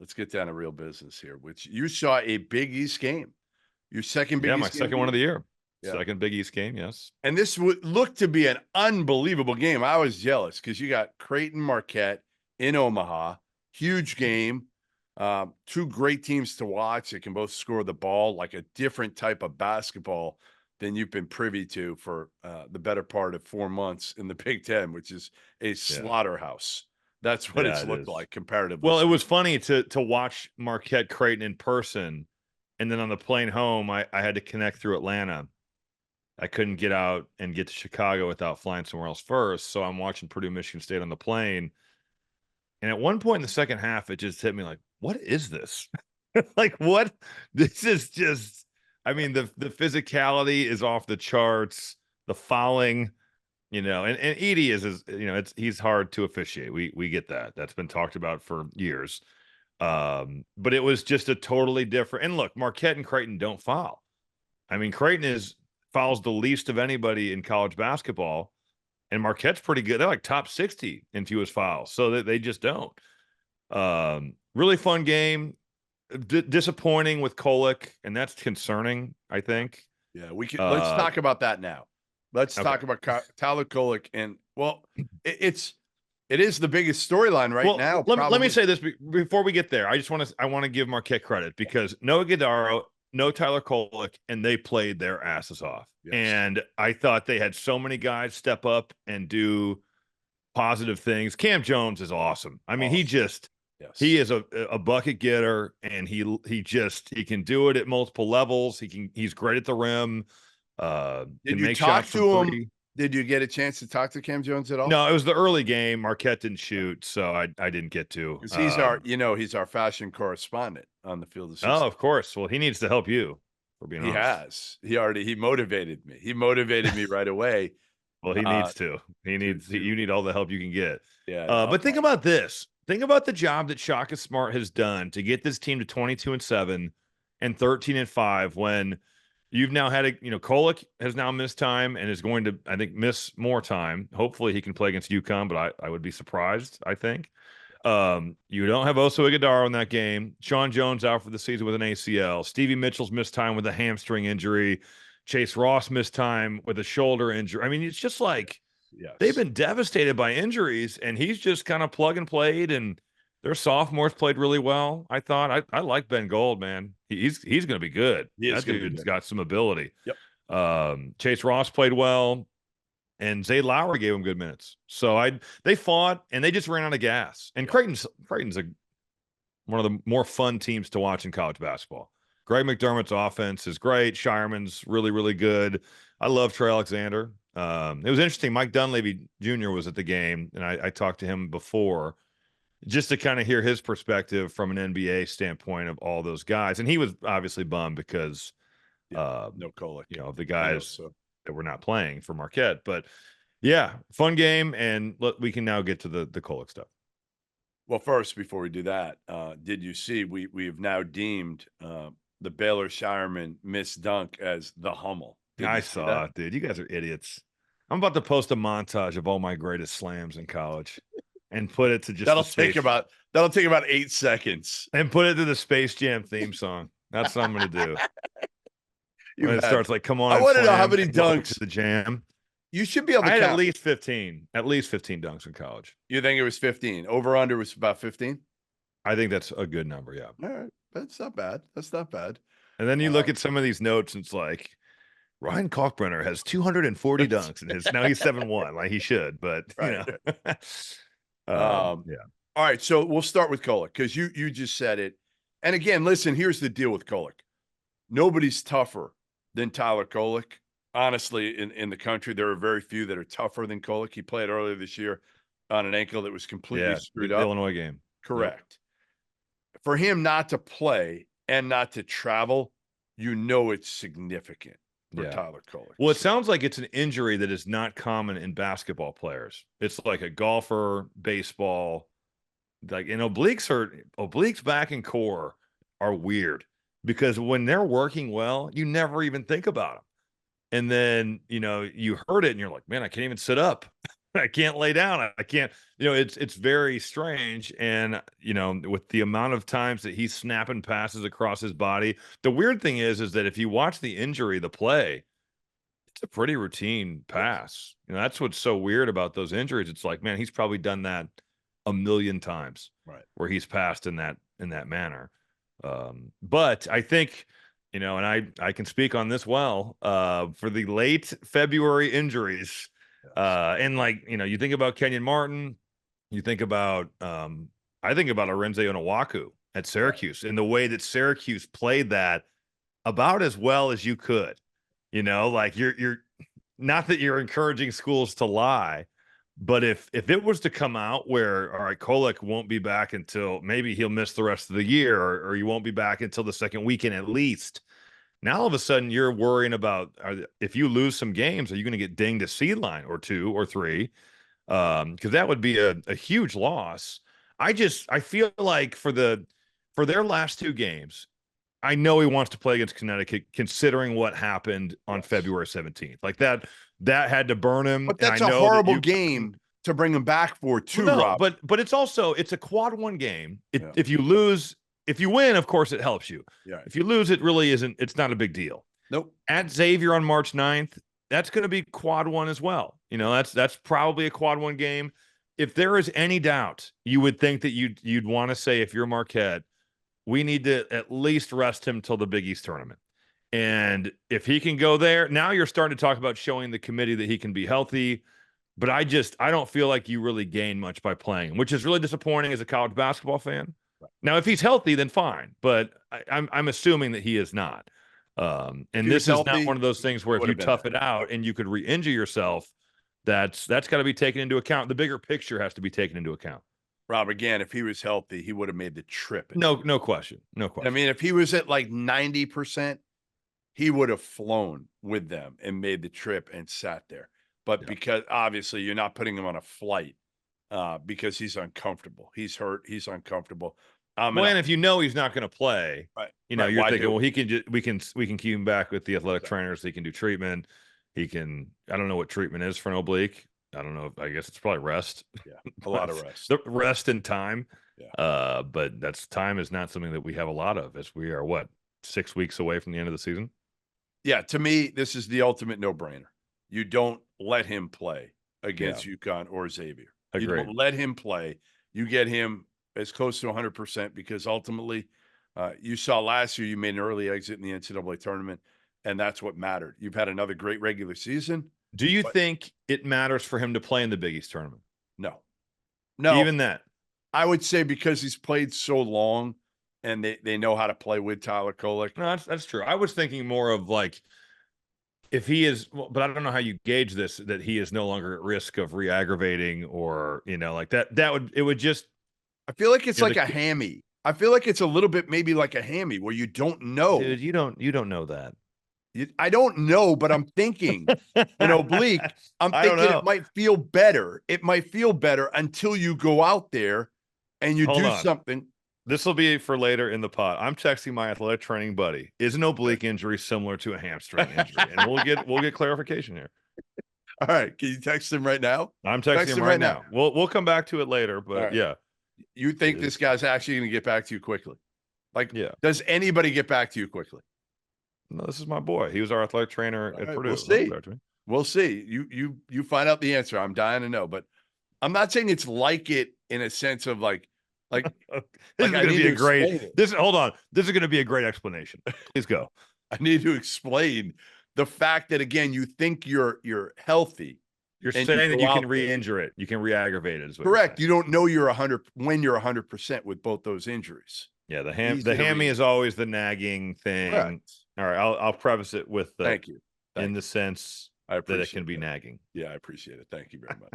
let's get down to real business here, which you saw a Big East game. Your second Big East game? Yeah, my second one of the year. Yeah. Second Big East game, yes. And this would look to be an unbelievable game. I was jealous because you got Creighton Marquette in Omaha. Huge game. Two great teams to watch. They can both score the ball, like a different type of basketball than you've been privy to for the better part of 4 months in the Big Ten, which is a slaughterhouse. That's what it's looked like comparatively. Well, it was funny to watch Marquette Creighton in person, and then on the plane home, I had to connect through Atlanta. I couldn't get out and get to Chicago without flying somewhere else first, so I'm watching Purdue Michigan State on the plane. And at one point in the second half, it just hit me like, what is this? Like, what? This is just, I mean, the physicality is off the charts, the fouling, and Edey is he's hard to officiate. We get that. That's been talked about for years. But it was just a totally different. And look, Marquette and Creighton don't foul. I mean, Creighton fouls the least of anybody in college basketball, and Marquette's pretty good. They're like top 60 in fewest fouls, so they just don't. Really fun game. Disappointing with Kolek, and that's concerning, I think. Yeah, let's talk about that now. Let's talk about Tyler Kolek, and it is the biggest storyline right now. Let me say this before we get there. I want to give Marquette credit because no Iguodala, no Tyler Kolek, and they played their asses off. Yes. And I thought they had so many guys step up and do positive things. Cam Jones is awesome. I mean, he is a bucket getter, and he can do it at multiple levels. He's great at the rim. Did you talk to him? Did you get a chance to talk to Cam Jones at all? No, it was the early game. Marquette didn't shoot, so I didn't get to. Because he's our fashion correspondent on the field of 16. Oh, of course. Well, he needs to help you. For being honest. He motivated me. He motivated me right away. Well, he needs to. You need all the help you can get. Yeah. But think about this. Think about the job that Shaka Smart has done to get this team to 22-7 and 13-5 when you've now had Kolek has now missed time and is going to, I think, miss more time. Hopefully he can play against UConn, but I would be surprised, I think. You don't have Oso Ighodaro in that game. Sean Jones out for the season with an ACL. Stevie Mitchell's missed time with a hamstring injury. Chase Ross missed time with a shoulder injury. I mean, it's just like they've been devastated by injuries, and he's just kind of plug and played, and their sophomores played really well. I thought I like Ben Gold, man. He's going to be good. That dude's got some ability. Yep. Chase Ross played well, and Zay Lowry gave him good minutes. So they fought, and they just ran out of gas. And Creighton's one of the more fun teams to watch in college basketball. Greg McDermott's offense is great. Shireman's really, really good. I love Trey Alexander. It was interesting. Mike Dunleavy Jr. was at the game, and I talked to him before just to kind of hear his perspective from an NBA standpoint of all those guys. And he was obviously bummed because no Kolek, of the guys that were not playing for Marquette. But yeah, fun game. And we can now get to the Kolek stuff. Well, first, before we do that, did you see we've now deemed the Baylor Shireman miss dunk as the Hummel? I saw it, dude. You guys are idiots. I'm about to post a montage of all my greatest slams in college and put it to just that'll take about 8 seconds and put it to the Space Jam theme song. That's what I'm going to do. When it starts like, come on. I want to know how many dunks to the jam. You should be able to I had count. at least 15 dunks in college. You think it was 15? Over under was about 15? I think that's a good number. Yeah. All right. That's not bad. And then you look at some of these notes and it's like, Ryan Kalkbrenner has 240 dunks in his. Now he's 7-1, like he should, but right. Yeah. All right, so we'll start with Kolek because you just said it. And again, listen, here's the deal with Kolek. Nobody's tougher than Tyler Kolek. Honestly, in the country, there are very few that are tougher than Kolek. He played earlier this year on an ankle that was completely screwed up. Illinois game. Correct. Yep. For him not to play and not to travel, it's significant for Tyler Kolek. Well, it sounds like it's an injury that is not common in basketball players. It's like a golfer, baseball, like obliques back and core are weird because when they're working well, you never even think about them. And then, you heard it and you're like, man, I can't even sit up. I can't lay down. I can't, it's very strange. And, with the amount of times that he's snapping passes across his body, the weird thing is that if you watch the injury, the play, it's a pretty routine pass. That's what's so weird about those injuries. It's like, man, he's probably done that a million times, Right. where he's passed in that manner. But I think, and I can speak on this well, for the late February injuries, and you think about Kenyon Martin, you think about, I think about Arinze Onawaku at Syracuse, and the way that Syracuse played that about as well as you could. You're not that you're encouraging schools to lie, but if it was to come out where, all right, Kolek won't be back until maybe he'll miss the rest of the year, or he won't be back until the second weekend at least. Now all of a sudden you're worrying about, if you lose some games, are you going to get dinged a seed line or 2 or 3? Because that would be a huge loss. I feel like for their last 2 games, I know he wants to play against Connecticut, considering what happened on February 17th. Like that had to burn him. But that's a horrible game to bring him back for too, Rob. But it's a quad 1 game. If you lose, if you win, of course it helps you. Yeah. If you lose, it really isn't. It's not a big deal. Nope. At Xavier on March 9th, that's going to be quad 1 as well. That's probably a quad 1 game. If there is any doubt, you would think that you'd want to say, if you're Marquette, we need to at least rest him till the Big East tournament. And if he can go there, now you're starting to talk about showing the committee that he can be healthy. But I don't feel like you really gain much by playing him, which is really disappointing as a college basketball fan. Right. Now, if he's healthy, then fine. But I'm assuming that he is not. And this is not one of those things where if you tough it out and you could re-injure yourself, that's got to be taken into account. The bigger picture has to be taken into account. Rob, again, if he was healthy, he would have made the trip. No question. I mean, if he was at like 90%, he would have flown with them and made the trip and sat there. But because obviously you're not putting him on a flight, because he's uncomfortable. He's hurt. He's uncomfortable. And if he's not going to play, right. You're thinking, well, we can keep him back with the athletic trainers. He can do treatment. I don't know what treatment is for an oblique. I don't know. I guess it's probably rest. Yeah, a lot of rest. The rest and time. Yeah. But time is not something that we have a lot of, as we are 6 weeks away from the end of the season. Yeah, to me, this is the ultimate no-brainer. You don't let him play against UConn or Xavier. Agreed. You don't let him play. You get him as close to 100%, because ultimately, you saw last year you made an early exit in the NCAA tournament, and that's what mattered. You've had another great regular season. Do you think it matters for him to play in the Big East tournament? No. Even that. I would say because he's played so long and they know how to play with Tyler Kolek. No, that's true. I was thinking more of if he is, but I don't know how you gauge this, that he is no longer at risk of re-aggravating or, it would just. I feel like it's like a hammy. I feel like it's a little bit maybe like a hammy where you don't know. Dude, you don't know that. I don't know, but I'm thinking an oblique. I'm thinking it might feel better. It might feel better until you go out there and you do something. This will be for later in the pod. I'm texting my athletic training buddy. Is an oblique injury similar to a hamstring injury? And we'll get clarification here. All right. Can you text him right now? I'm texting him right now. We'll come back to it later, but yeah. You think this guy's actually going to get back to you quickly? Does anybody get back to you quickly? No, this is my boy. He was our athletic trainer at Purdue. We'll see. We'll see. You find out the answer. I'm dying to know, but I'm not saying it's like it in a sense of like this is going to be a great. Hold on. This is going to be a great explanation. Please go. I need to explain the fact that, again, you think you're healthy. You're saying that you can re-injure it. You can re-aggravate it. Correct. You don't know you're 100% with both those injuries. Yeah, the hammy is always the nagging thing. Correct. All right, I'll preface it with thank you. In the sense that it can be nagging. Yeah, I appreciate it. Thank you very much.